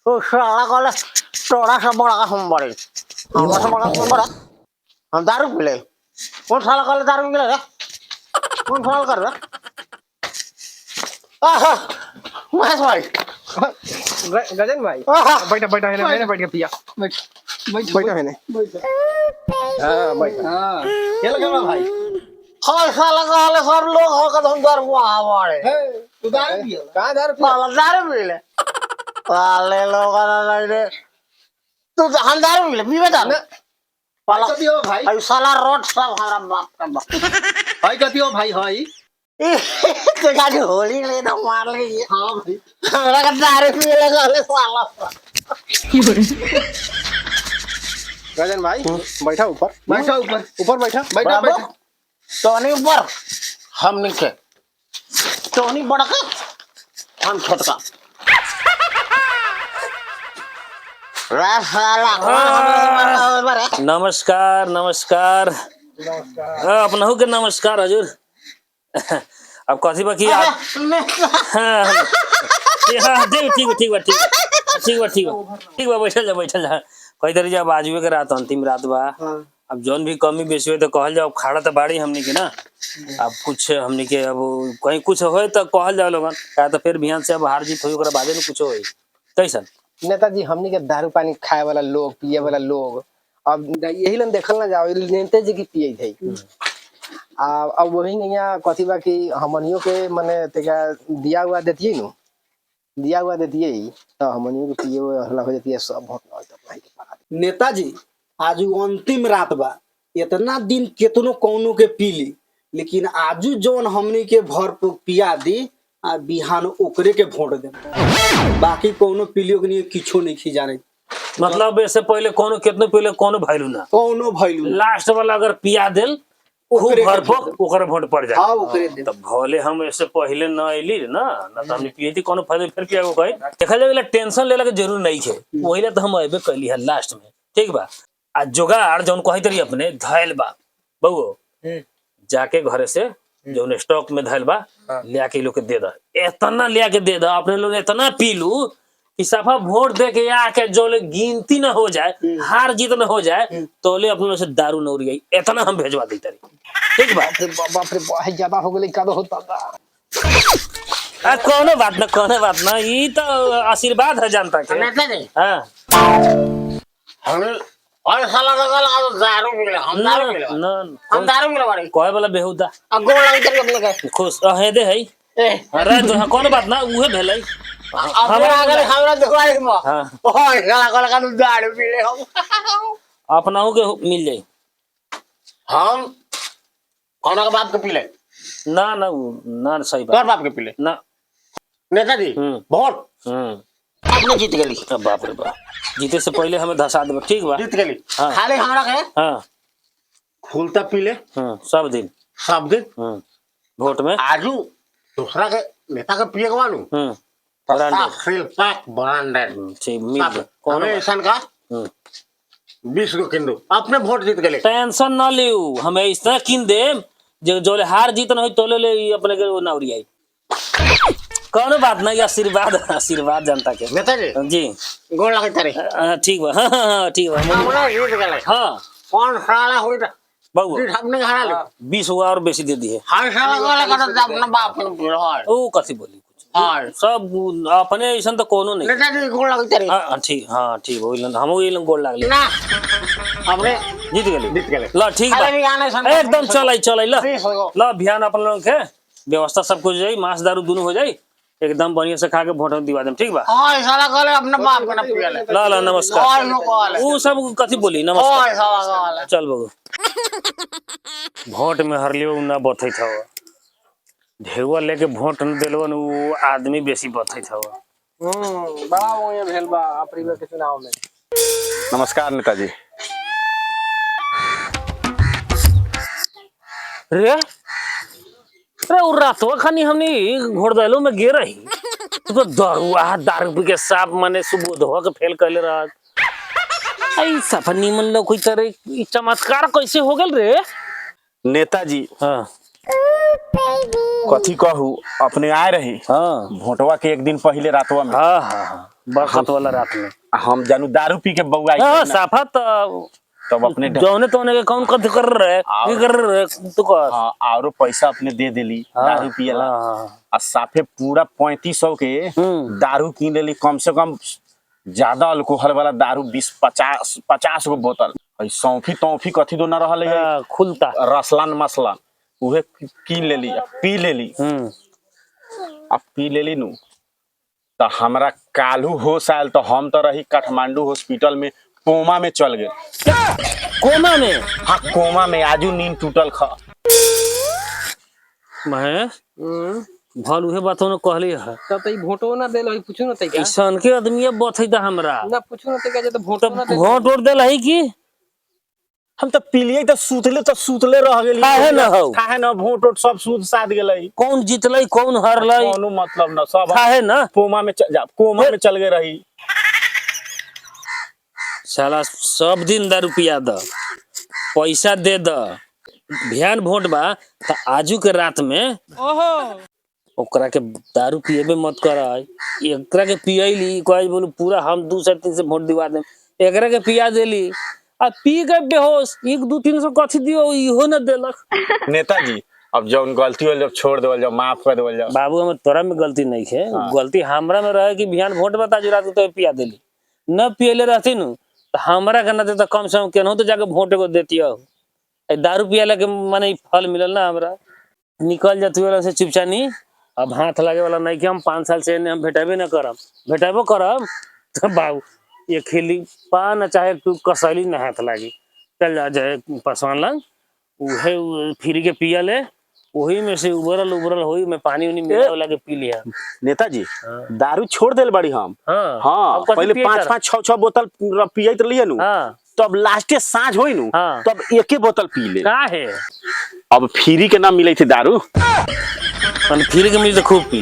ओ साला कॉल थोड़ा सा बड़ा का हम बड़े हम सा बड़ा कौन बड़ा हम दारू पी ले कौन साला कॉल दारू पी ले कौन साला कर रहा आहा महेश भाई गजन भाई बैठा बैठा है मैंने बैठ के पिया बैठ बैठ बैठा है हां बैठ हां ये लगा भाई हाय साला कॉल सब लोग हो का हम दारू वहां वाले तू दारू पिया कहां दारू पिया साला दारू पी ले साले लोग ना रे तू हम दारू पी ले पीवे दारू पाला कथि हो भाई अरे साला रोड सब हमारा बाप का बाप भाई कथि हो भाई हाई तो गाड़ी होली ले ना मार ले हां भाई हमरा का दारू पी ले साले साला गजन भाई बैठा ऊपर बैठा ऊपर ऊपर बैठा बैठा बैठा टोनी ऊपर हम नीचे टोनी बड़ा का हम छोटा नमस्कार नमस्कार अपना के नमस्कार हजूर अब कथी बाकी ठीक बा बैठल जा कई तरी जब आजुए के रात अंतिम रात बा अब जौन भी कमी बेसी हो तो कहल जाओ खाड़ा तो बाड़ी हमनी के ना अब कुछ हमनी के अब कहीं कुछ होए तो कहल जाओ लोगन का तो फिर बिहान से अब हार जीत होई ओकरा बादे में कुछ होई कैसन नेताजी हमनी के दारू पानी खाए वाला लोग पिए वाला लोग अब यही लन देखल ना जाओ नेता जी की पिए थे अब वही यहाँ कथी बा कि हमनियों के मने तेका दिया हुआ देती नु दिया हुआ देती तो हमनियों के पिए हुए हल्ला हो जाती है सब भोट भाई के पास नेताजी आज अंतिम रात बा इतना दिन केतनो कौनो के पीली लेकिन आजू जौन हमनी के भर पिया दी आ बिहान ओकरे के वोट दे बाकी कोनो पीलियो के लिए किछो नहीं खी जाने मतलब इससे पहले कोनो कितने पहले कोनो भैलू ना कोनो भइलू लास्ट वाला अगर पिया देल खूब भरपूर ओकर वोट पड़ जाए हां ओकरे दे तब भले हम इससे पहले ना आइली ना तो हमने पिए थी कोनो फायदा फिर पिया कोई देखा जाए टेंशन लेला के जरूर नहीं है वहीला तो हम अबे कैली है लास्ट में ठीक बा आ जोगाड़ जौन कही तरी अपने धैल बा बउओ जाके घरे से जौन स्टॉक में धैल बा ले आके लोग के दे दा इतना ले आके दे दा अपने लोग इतना पी लू कि सफा वोट दे के आके जो गिनती ना हो जाए हार जीत ना हो जाए तो ले अपने से दारू न उड़ी इतना हम भेजवा दी तरी ठीक बा बाप रे बहुत ज्यादा हो गेलै का होता बा कोनो बात ना ई तो आशीर्वाद है जनता के नेता जी हां हम और साला लगा दारू पी ले हम दारू पी ले ना हम दारू पी ले बाड़ी कोई वाला बेहुदा अगो लग तरी अपने के खुश रहे दे है ए अरे तो कोनो बात ना उहे भेलै हमरा दुकान में हां ओए साला का दारू पी ले हम अपनाओ के मिल जाई हम कौन का बाप के पी ले ना ना ना सही तोर बात बाप के पी ले ना नेताजी वोट आपने जीत गेली बाप रे बाप जीते से पहले हमें धसा देबो ठीक बा जीत गेली हाँ। खाली हमरा के हां खुलता पी ले सब दिन वोट में आजू दूसरा के नेता के पिए गवानू ब्रांडेड सेल पैक ब्रांडेड ठीक मिल कौन ऐसन का 20 को किन दो अपने वोट जीत गेले टेंशन ना लियो हमें इस तरह किन दे जो हार जीत न हो तो ले अपने के ना उड़ी आई कोनो बात नहीं आशीर्वाद जनता के नेताजी जी गोड़ लगे तारे ठीक बा हां ठीक बा हमरा जीत गेले हां कौन साला होई था बाबू जीत हमने हरा ले 20 हुआ और बेसी दे दिए हर साला गोला का अपना बाप ने पी रहा है ओ कथी बोली हां सब अपने ऐसा तो कोनो नहीं नेताजी गोड़ लगे तारे हां ठीक होइलन हमहु इलन गोल लागले ना हमने जीत गेले गेले ल ठीक खाली गाने बा सुन एकदम चलाई ल 20 हो गो ल ध्यान अपन लोग के व्यवस्था सब कुछ जाई मांस दारू दोनों हो जाई एकदम बढ़िया से खा के वोट दिवा देम ठीक बा हां साला गोले अपना बाप के ना पिए ले ल नमस्कार ओए नो गोले वो सब कथी बोली नमस्कार ओए साला गोले चल बगो वोट में हरलियो ना बथै था ढेउआ लेके वोट न देलवन वो आदमी बेसी बथै था बड़ा वो ये भेल बा अप्रैल के चुनाव में नमस्कार नेताजी रे अरे उ रातवा खानी हमनी घोड़दलो में गे रही तो दारू पी के साफ माने सुबोधवा के फेल कैले रहा आई सफनी मन लो कोई तरह चमत्कार कैसे हो गेल रे नेताजी हां कथी कहू अपने आए रही हाँ भोटवा के एक दिन पहले रातवा में हाँ हाँ हाँ बरसात वाला रात में हम जानू दारू पी के बउआ हाँ साफा तो तब अपने जौने तौने के कौन कथी कर रहे की कर रहे तू कर हाँ और पैसा अपने दे देली दारू पियला आ साफे पूरा 3500 के दारू कीन लेली कम से कम ज्यादा अल्कोहल वाला दारू 20-50 गो बोतल सौंफी तौफी कथी दो न रहल है खुलता रसलान मसलान उहे कीन लेली पी लेली अब पी लेली नु तो हमरा कालू होश आयल तो हम तो रही काठमांडू हॉस्पिटल में कोमा में चल गए कोमा में हाँ कोमा में आजू नींद टूटल खा महेश भल उहे बात ने कहली है तब तो भोटो ना देल है पूछू ना तैका ऐसन के आदमी बथई था हमरा ना पूछू ना तैका जे तो भोटो ना देल वोट वोट देल है की हम तो पीलिए तो सुतले रह गेली काहे न हो काहे न वोट वोट सब सूद साध गेलै कौन जीतलै कौन हारलै कोनो मतलब न सब काहे न कोमा में कोमा में चल गए रही साला सब दिन दारू पिया द पैसा दे द ध्यान वोट बा त आजू के रात में ओकरा के दारू पिएबे मत कर एकरा के पियली कहे बोलू पूरा हम 2 से 3 से वोट दिवा दे एकरा के पिया देली आ पी के बेहोश 1-2-300 कथी दियो इहो न देलक नेताजी अब जौन गलती होल जब छोड़ देवल जाओ माफ कर देवल जाओ बाबू हमें तोरा में गलती नहीं है गलती हमरा में रहे कि बिहान वोट बता जो रात को तो पिया देली न पियले रहती नु तो हमरा के न दे तो कम से कम केनहू तो जाके वोट को देती हो दारू पियाला के माने फल मिलल ना हमरा निकल जाती वाला से चुपचानी अब हाथ लगे वाला नहीं कि हम 5 साल से हम भेटेबे न करब भेटेबो करब तो बाबू ये खिली पा न चाहे तू कसैली न हाथ लागी चल जा जाए पसवान लंग उहे फ्री के पिया ले वही में से उबरल होई में पानी उनी मिला लगे पी लिया नेताजी दारू छोड़ देल बड़ी हम हाँ हाँ पहले 5-5 6-6 बोतल पियत रहिए नु तब लास्टे साँझ होई नु तब एके बोतल पी ले काहे अब फ्री के ना मिले थे दारू फ्री के मिली तो खूब पी